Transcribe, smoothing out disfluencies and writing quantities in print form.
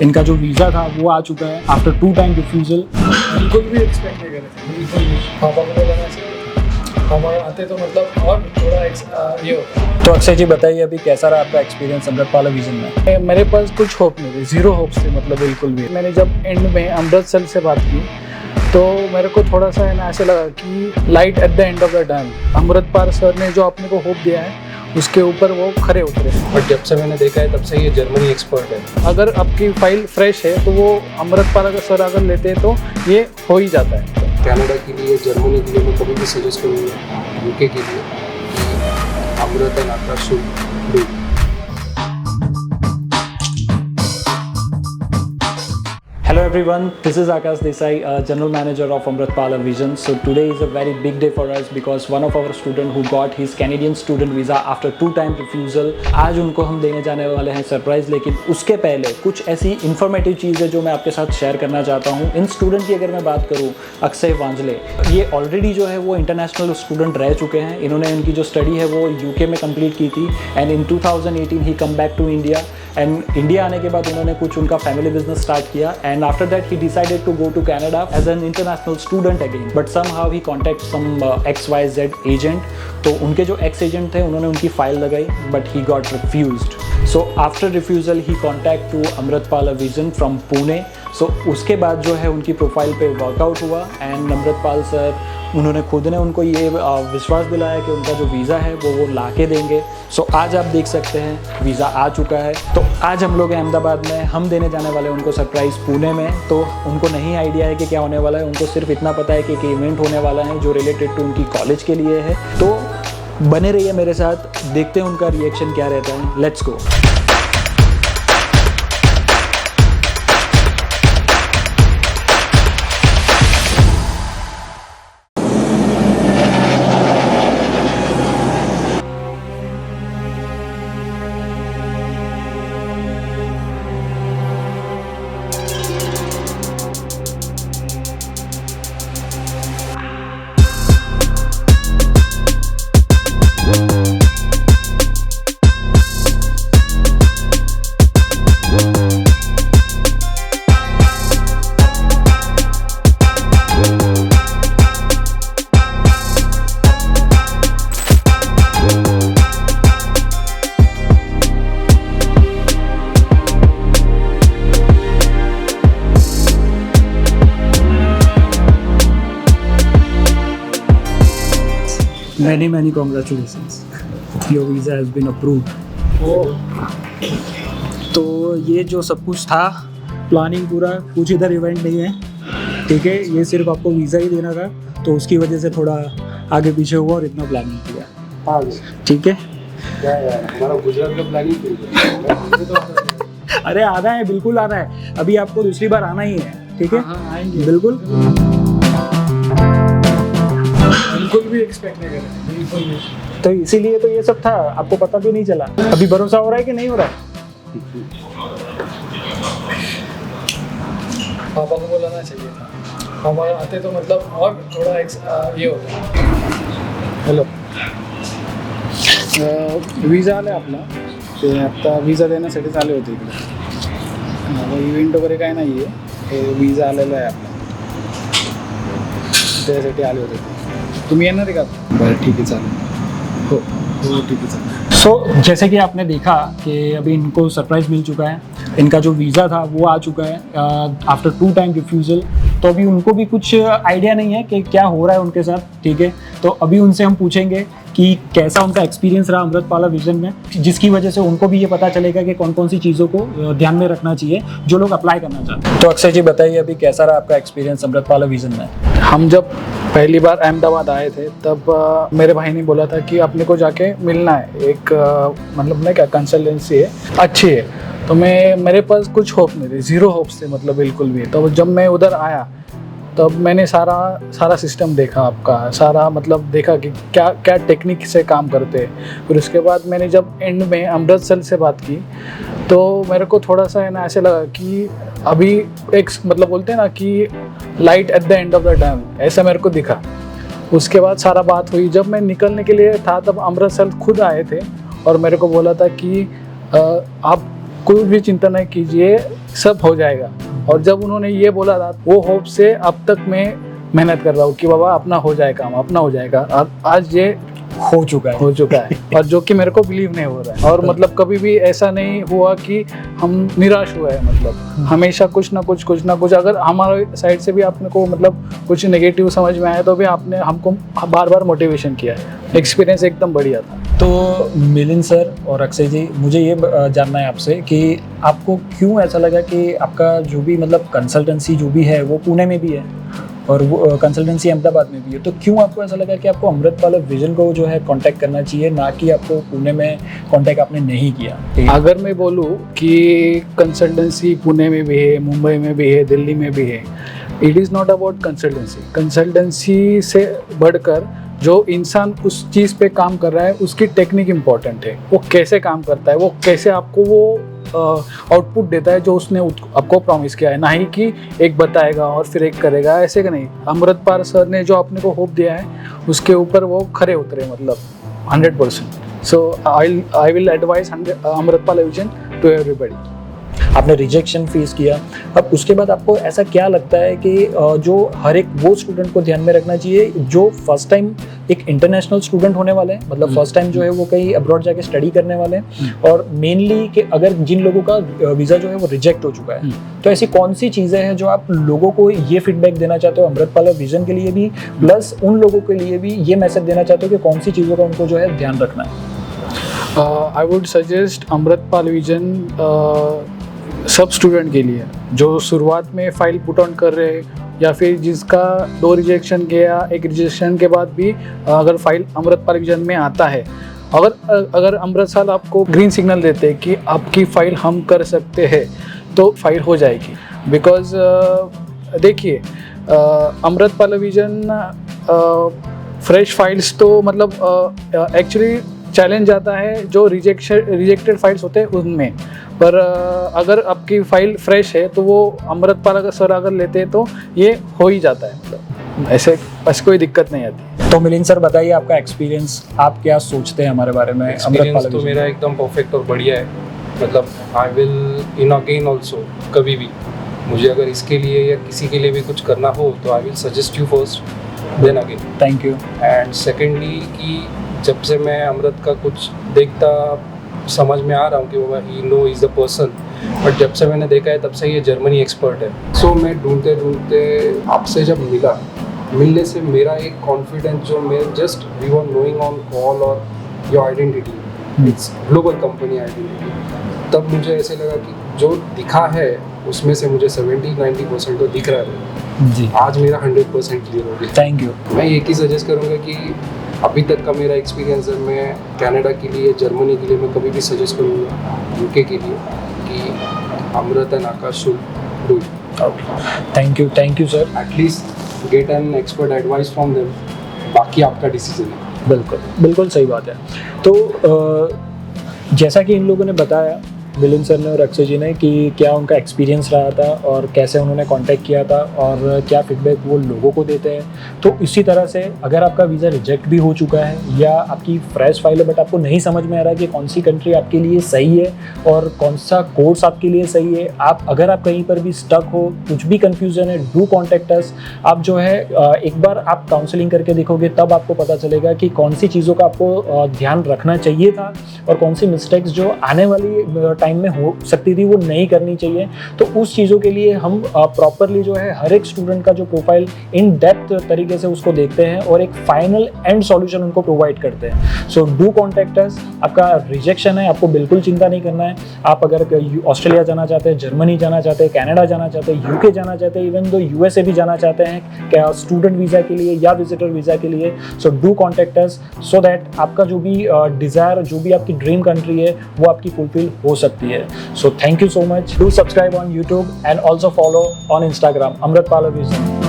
इनका जो वीज़ा था वो आ चुका है आफ्टर 2 टाइम रिफ्यूज़ल। बिल्कुल भी एक्सपेक्ट नहीं कर रहे थे, बिल्कुल भी। पापा को बोला चाहिए था, हमारे आते तो मतलब और थोड़ा ये होता। तो अक्षय जी बताइए अभी कैसा रहा आपका एक्सपीरियंस अमृतपाल विजन में? मेरे पास कुछ होप नहीं थी, जीरो होप्स थे मतलब बिल्कुल भी। मैंने जब एंड में अमृत सर से बात की तो मेरे को थोड़ा सा है ना ऐसे लगा कि light at the end of the tunnel. Amritpal sir ने जो अपने को होप दिया है उसके ऊपर वो खरे उतरे। बट जब से मैंने देखा है तब से ये जर्मनी एक्सपर्ट है। अगर आपकी फाइल फ्रेश है तो वो अमृतपाल अगर सर अगर लेते हैं तो ये हो ही जाता है। कनाडा के लिए, जर्मनी के लिए मैं कभी भी सजेस्ट करूँगा, यूके के लिए, कि Amrit and Akash should do. Hello everyone, this is Akash Desai, General Manager of Amritpala Vision. So today is a very big day for us because one of our student who got his Canadian student visa after 2 time refusal, आज उनको हम देने जाने वाले हैं surprise. लेकिन उसके पहले कुछ ऐसी इन्फॉर्मेटिव चीज़ें जो मैं आपके साथ शेयर करना चाहता हूँ। इन स्टूडेंट की अगर मैं बात करूँ, अक्षय वांजले, ये ऑलरेडी जो है वो इंटरनेशनल स्टूडेंट रह चुके हैं। इन्होंने इनकी जो स्टडी है वो यूके में कंप्लीट की थी and in 2018 he come back to India. And India आने के बाद उन्होंने कुछ उनका फैमिली बिजनेस स्टार्ट किया and after that he decided to go to Canada as an international student again. But somehow he contact some XYZ agent. तो उनके जो एक्स एजेंट थे उन्होंने उनकी फाइल लगाई but he got refused. So after refusal he contact to Amritpal vision from Pune. So उसके बाद जो है उनकी प्रोफाइल पे वर्कआउट हुआ एंड अमृतपाल सर उन्होंने खुद ने उनको ये विश्वास दिलाया कि उनका जो वीज़ा है वो ला के देंगे। सो आज आप देख सकते हैं वीज़ा आ चुका है। तो आज हम लोग अहमदाबाद में हम देने जाने वाले हैं उनको सरप्राइज़ पुणे में। तो उनको नहीं आइडिया है कि क्या होने वाला है, उनको सिर्फ इतना पता है कि एक इवेंट होने वाला है जो रिलेटेड टू उनकी कॉलेज के लिए है। तो बने रहिए मेरे साथ, देखते हैं उनका रिएक्शन क्या रहता है। Let's go. Many congratulations. Your visa has been approved. तो ये जो सब कुछ था प्लानिंग पूरा, कुछ इधर इवेंट नहीं है, ठीक है। ये सिर्फ आपको वीज़ा ही देना था तो उसकी वजह से थोड़ा आगे पीछे हुआ और इतना प्लानिंग किया, ठीक है। हमारा गुजरात का प्लानिंग अरे आना है, बिल्कुल आना है। अभी आपको दूसरी बार आना ही है, ठीक है। आएंगे। बिल्कुल बिल्कुल भी एक्सपेक्ट नहीं कर रहे थे, बिल्कुल भी। तो इसीलिए तो ये सब था, आपको पता भी नहीं चला। अभी भरोसा हो रहा है कि नहीं हो रहा है? पापा को बोलाना चाहिए था, हमारे आते तो मतलब और थोड़ा ये होता। हॅलो, विजा आला आपला, ते आत्ता विजा देण्यासाठीच आले होते इकडे। इव्हेंट वगैरे काय नाही आहे, विजा आलेला आहे आपला, त्यासाठी आले होते। तुम्ही येणार आहे का? बरं ठीक आहे, चालेल। हो हो ठीक है चालेल। सो जैसे कि आपने देखा कि अभी इनको सरप्राइज़ मिल चुका है। इनका जो वीज़ा था वो आ चुका है आफ्टर 2 टाइम रिफ्यूज़ल। तो अभी उनको भी कुछ आइडिया नहीं है कि क्या हो रहा है उनके साथ, ठीक है। तो अभी उनसे हम पूछेंगे कि कैसा उनका एक्सपीरियंस रहा अमृतपाल विजन में, जिसकी वजह से उनको भी ये पता चलेगा कि कौन कौन सी चीज़ों को ध्यान में रखना चाहिए जो लोग अप्लाई करना चाहते हैं। तो अक्षय जी बताइए अभी कैसा रहा आपका एक्सपीरियंस अमृतपाल विजन में? हम जब पहली बार अहमदाबाद आए थे तब मेरे भाई ने बोला था कि अपने को जाके मिलना है, एक मतलब ना क्या कंसल्टेंसी है, अच्छी है। तो मेरे पास कुछ होप नहीं थे, जीरो होप्स थे मतलब बिल्कुल भी। तो जब मैं उधर आया तब मैंने सारा सिस्टम देखा आपका, सारा मतलब देखा कि क्या क्या टेक्निक से काम करते हैं। फिर उसके बाद मैंने जब एंड में अमृत सर से बात की तो मेरे को थोड़ा सा है ना ऐसे लगा कि अभी एक मतलब बोलते हैं ना कि light at the end of the tunnel, ऐसा मेरे को दिखा। उसके बाद सारा बात हुई। जब मैं निकलने के लिए था तब अमृत सर खुद आए थे और मेरे को बोला था कि आप कोई भी चिंता नहीं कीजिए, सब हो जाएगा। और जब उन्होंने ये बोला था, वो होप से अब तक मैं मेहनत कर रहा हूँ कि बाबा अपना हो जाएगा, काम अपना हो जाएगा। और आज ये हो चुका है और जो कि मेरे को बिलीव नहीं हो रहा है। और मतलब कभी भी ऐसा नहीं हुआ कि हम निराश हुए हैं। मतलब हमेशा कुछ ना कुछ अगर हमारे साइड से भी आपने को मतलब कुछ नेगेटिव समझ में आया तो भी आपने हमको बार बार मोटिवेशन किया है। एक्सपीरियंस एकदम बढ़िया था। तो मिलिंद सर और अक्षय जी, मुझे ये जानना है आपसे कि आपको क्यों ऐसा लगा कि आपका जो भी मतलब कंसल्टेंसी जो भी है वो पुणे में भी है और वो कंसल्टेंसी अहमदाबाद में भी है, तो क्यों आपको ऐसा लगा कि आपको अमृतपाल विजन को जो है कांटेक्ट करना चाहिए, ना कि आपको पुणे में कांटेक्ट आपने नहीं किया? अगर मैं बोलूँ कि कंसल्टेंसी पुणे में भी है, मुंबई में भी है, दिल्ली में भी है, it is not about consultancy से बढ़कर जो इंसान उस चीज़ पे काम कर रहा है उसकी टेक्निक इम्पॉर्टेंट है। वो कैसे काम करता है, वो कैसे आपको वो आउटपुट देता है जो उसने आपको प्रॉमिस किया है, ना ही कि एक बताएगा और फिर एक करेगा, ऐसे का नहीं। अमृतपाल सर ने जो अपने को होप दिया है उसके ऊपर वो खरे उतरे, मतलब 100%। So I will advise Amritpal vision to everybody. आपने रिजेक्शन फेस किया, अब उसके बाद आपको ऐसा क्या लगता है कि जो हर एक वो स्टूडेंट को ध्यान में रखना चाहिए जो फर्स्ट टाइम एक इंटरनेशनल स्टूडेंट होने वाले हैं, मतलब फर्स्ट टाइम जो है वो कहीं अब्रॉड जाके स्टडी करने वाले हैं, और मेनली कि अगर जिन लोगों का वीज़ा जो है वो रिजेक्ट हो चुका है, तो ऐसी कौन सी चीज़ें हैं जो आप लोगों को ये फीडबैक देना चाहते हो अमृतपाल विजन के लिए भी, प्लस उन लोगों के लिए भी ये मैसेज देना चाहते हो कि कौन सी चीज़ों का उनको जो है ध्यान रखना है? I would suggest Amritpal vision सब स्टूडेंट के लिए जो शुरुआत में फाइल पुट ऑन कर रहे हैं, या फिर जिसका 2 रिजेक्शन गया, एक रिजेक्शन के बाद भी अगर फाइल अमृतपाल विजन में आता है, अगर अमृतपाल आपको ग्रीन सिग्नल देते हैं कि आपकी फ़ाइल हम कर सकते हैं, तो फाइल हो जाएगी। बिकॉज देखिए, अमृतपाल विजन फ्रेश फाइल्स तो मतलब एक्चुअली चैलेंज आता है जो रिजेक्टेड फाइल्स होते हैं उनमें, पर अगर आपकी फ़ाइल फ्रेश है तो वो अमृतपाल सर अगर लेते हैं तो ये हो ही जाता है, मतलब ऐसे कोई दिक्कत नहीं आती। तो मिलिंद सर बताइए आपका एक्सपीरियंस, आप क्या सोचते हैं हमारे बारे में? एक्सपीरियंस तो मेरा एकदम परफेक्ट और बढ़िया है। मतलब I will in again also, कभी भी मुझे अगर इसके लिए या किसी के लिए भी कुछ करना हो तो I will suggest you first then again. Thank you. And secondly कि जब से मैं अमृत का कुछ देखता समझ में आ रहा हूँ कि Baba he know is the person, but जब से मैंने देखा है तब से ये जर्मनी एक्सपर्ट है। सो मैं ढूंढते आपसे जब मिलने से मेरा एक कॉन्फिडेंस जो मैं just we were knowing on call और your identity, it's global company identity, तब मुझे ऐसे लगा कि जो दिखा है उसमें से मुझे 70-90% तो दिख रहा है जी। आज मेरा 100% क्लियर हो गया। Thank you. मैं एक ही सजेस्ट करूँगा कि अभी तक का मेरा एक्सपीरियंस है, मैं कनाडा के लिए, जर्मनी के लिए मैं कभी भी सजेस्ट करूँगा, यूके के लिए, कि Amrit and Akash should do it. Thank you sir. At least get an expert advice from them, बाकी आपका डिसीजन है। बिल्कुल सही बात है। तो जैसा कि इन लोगों ने बताया, मिलिंद सर ने और अक्षय जी ने, कि क्या उनका एक्सपीरियंस रहा था और कैसे उन्होंने कांटेक्ट किया था और क्या फीडबैक वो लोगों को देते हैं, तो इसी तरह से अगर आपका वीज़ा रिजेक्ट भी हो चुका है या आपकी फ्रेश फाइल है बट आपको नहीं समझ में आ रहा है कि कौन सी कंट्री आपके लिए सही है और कौन सा कोर्स आपके लिए सही है, अगर आप कहीं पर भी स्टक हो, कुछ भी कन्फ्यूजन है, डू कॉन्टेक्ट अस। आप जो है एक बार आप काउंसलिंग करके देखोगे तब आपको पता चलेगा कि कौन सी चीज़ों का आपको ध्यान रखना चाहिए था और कौन सी मिस्टेक्स जो आने वाली टाइम में हो सकती थी वो नहीं करनी चाहिए। तो उस चीज़ों के लिए हम प्रॉपरली जो है हर एक स्टूडेंट का जो प्रोफाइल इन डेप्थ तरीके से उसको देखते हैं और एक फाइनल एंड सॉल्यूशन उनको प्रोवाइड करते हैं। So do contact us. आपका रिजेक्शन है, आपको बिल्कुल चिंता नहीं करना है। आप अगर ऑस्ट्रेलिया जाना चाहते हैं, जर्मनी जाना चाहते हैं, कनाडा जाना चाहते हैं, यूके जाना चाहते हैं, इवन दो यूएसए भी जाना चाहते हैं क्या स्टूडेंट वीज़ा के लिए या विजिटर वीज़ा के लिए, so do contact us so that आपका जो भी डिज़ायर, जो भी आपकी ड्रीम कंट्री है वो आपकी फुलफिल हो सकती है। So thank you so much. Do subscribe on YouTube and also follow on Instagram, Amritpal Vision.